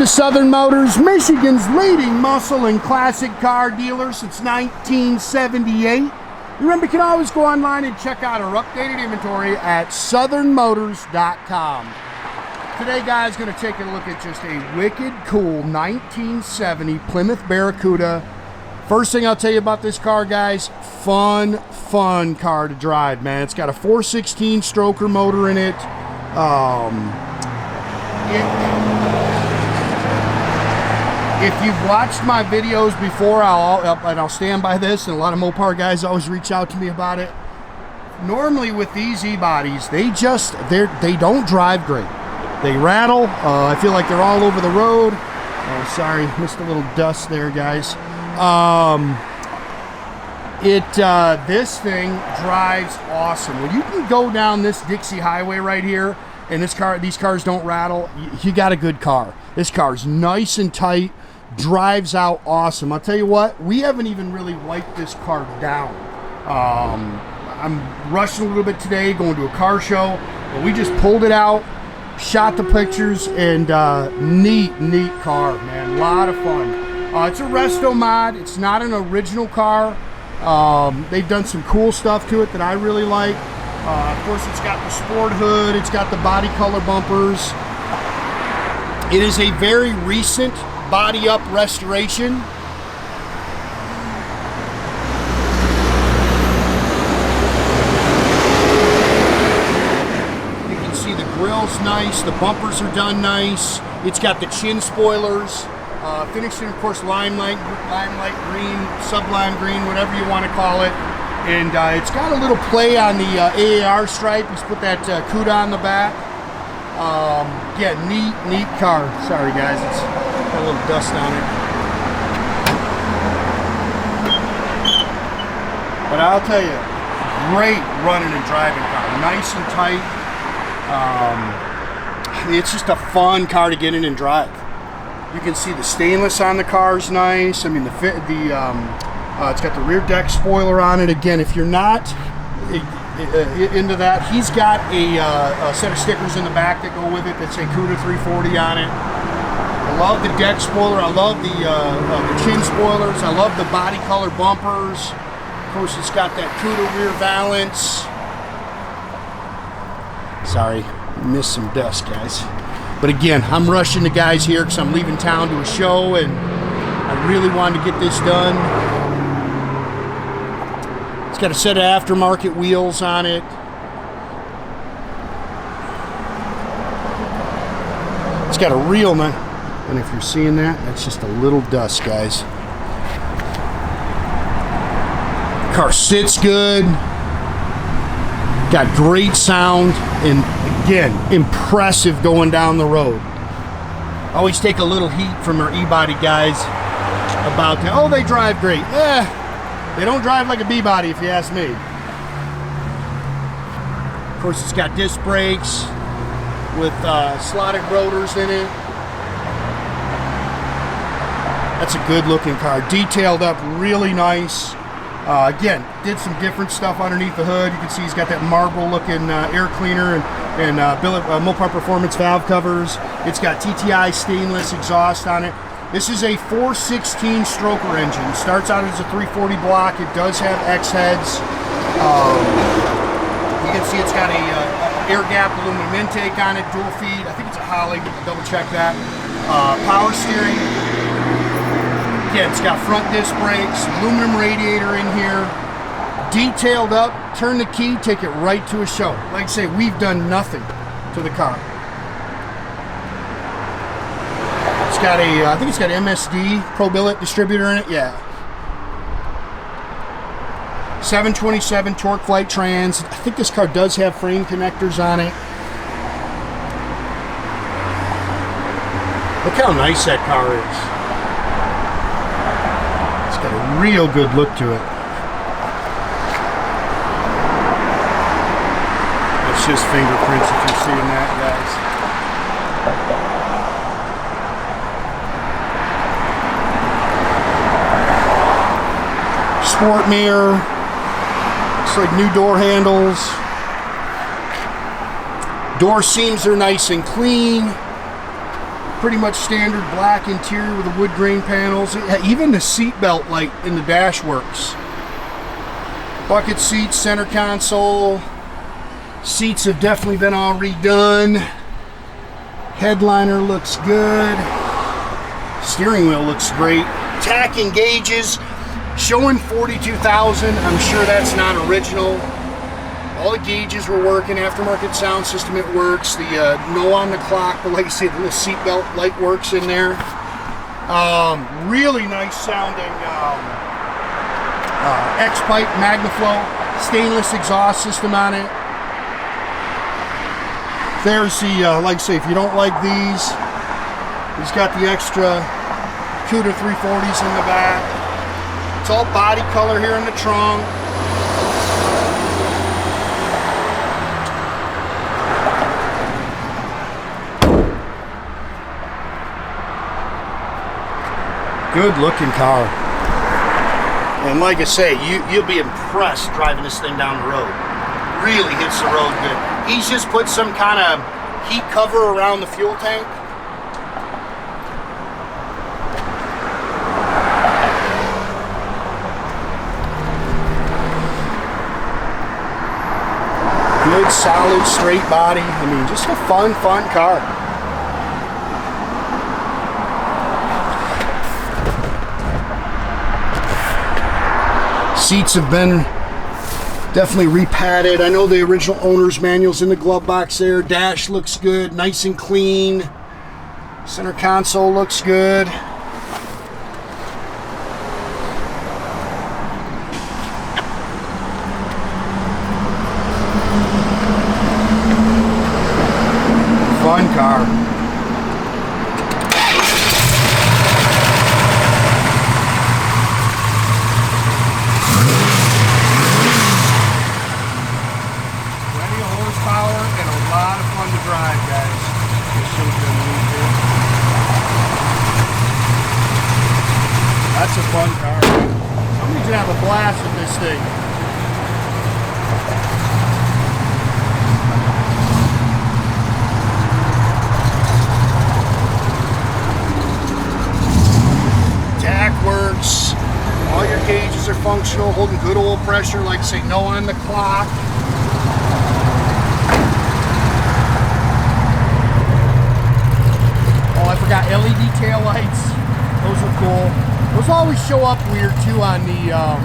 to Southern Motors, Michigan's leading muscle and classic car dealer since 1978. Remember, you can always go online and check out our updated inventory at southernmotors.com. Today, guys, going to take a look at just a wicked cool 1970 Plymouth Barracuda. First thing I'll tell you about this car, guys, fun car to drive, man. It's got a 416 stroker motor in it. If you've watched my videos before, I'll stand by this, and a lot of Mopar guys always reach out to me about it. Normally with these e-bodies, they don't drive great. They rattle. I feel like they're all over the road. Oh, sorry, missed a little dust there, guys. This thing drives awesome. When you can go down this Dixie Highway right here, and these cars don't rattle, you got a good car. This car's nice and tight, drives out awesome. I'll tell you what, we haven't even really wiped this car down. I'm rushing a little bit today, going to a car show, but we just pulled it out, shot the pictures, and neat car, man. A lot of fun. It's a resto mod. It's not an original car. They've done some cool stuff to it that I really like. Of course, it's got the sport hood. It's got the body color bumpers. It is a very recent body up restoration. You can see the grill's nice. The bumpers are done nice. It's got the chin spoilers. Finished in, of course, limelight green, sublime green, whatever you want to call it. And it's got a little play on the AAR stripe. He's put that CUDA on the back. Yeah, neat car. Sorry, guys, it's got a little dust on it. But I'll tell you, great running and driving car. Nice and tight. It's just a fun car to get in and drive. You can see the stainless on the car is nice. I mean, it's got the rear deck spoiler on it. Again, if you're not into that, he's got a set of stickers in the back that go with it that say CUDA 340 on it. I love the deck spoiler. I love the chin spoilers. I love the body color bumpers. Of course, it's got that CUDA rear valance. Sorry, missed some dust, guys. But again, I'm rushing the guys here because I'm leaving town to a show, and I really wanted to get this done. It's got a set of aftermarket wheels on it. It's got a real nice, and if you're seeing that, that's just a little dust, guys. Car sits good. Got great sound, and again, impressive going down the road. Always take a little heat from our e-body guys about that. Oh, they drive great. They don't drive like a B-body, if you ask me. Of course, it's got disc brakes with slotted rotors in it. That's a good looking car. Detailed up really nice. Again, did some different stuff underneath the hood. You can see he's got that marble looking air cleaner and Mopar Performance valve covers. It's got TTI stainless exhaust on it. This is a 416 stroker engine. It starts out as a 340 block. It does have X heads. You can see it's got a air gap aluminum intake on it, dual feed. I think it's a Holley. We can double check that. Power steering. Again, it's got front disc brakes, aluminum radiator in here, detailed up. Turn the key, take it right to a show. Like I say, we've done nothing to the car. It's got a, I think it's got MSD Pro Billet distributor in it. Yeah. 727 Torqueflite trans. I think this car does have frame connectors on it. Look how nice that car is. Got a real good look to it. That's just fingerprints if you're seeing that, guys. Sport mirror. Looks like new door handles. Door seams are nice and clean. pretty much standard black interior with the wood grain panels. Even the seat belt light in the dash works. Bucket seats, center console. Seats have definitely been all redone. Headliner looks good. Steering wheel looks great. Tach gauges showing 42,000. I'm sure that's not original. All the gauges were working. Aftermarket sound system, it works. The no on the clock, but like I say, the little seatbelt light works in there. Really nice sounding X-pipe Magnaflow stainless exhaust system on it. There's the, like I say, if you don't like these, he's got the extra Cuda 340s in the back. It's all body color here in the trunk. Good looking car. And like I say, you'll be impressed driving this thing down the road. Really hits the road good. He's just put some kind of heat cover around the fuel tank. Good, solid, straight body. I mean, just a fun car. Seats have been definitely repadded. I know the original owner's manual's in the glove box there. Dash looks good, nice and clean. Center console looks good. Fun car. That's a fun car. Somebody's gonna have a blast with this thing. Tach works. All your gauges are functional, holding good oil pressure, like I say, no on the clock. Oh, I forgot LED tail lights. Those are cool. Those always show up weird too on the we got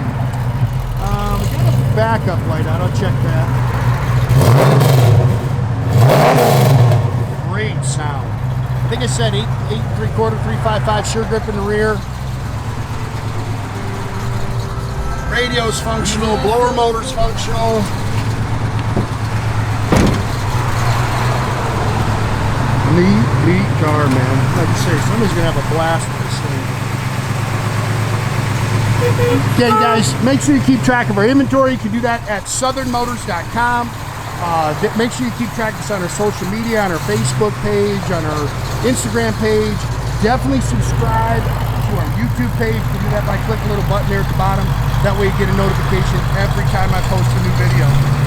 a backup light on. I'll check that. Great sound. I think I said 8 3/4 355 sure grip in the rear. Radio's functional, blower motor's functional. Neat car, man. Like I say, somebody's gonna have a blast with this thing. Again, guys, make sure you keep track of our inventory. You can do that at southernmotors.com. Make sure you keep track of us on our social media, on our Facebook page, on our Instagram page. Definitely subscribe to our YouTube page. You can do that by clicking the little button there at the bottom. That way you get a notification every time I post a new video.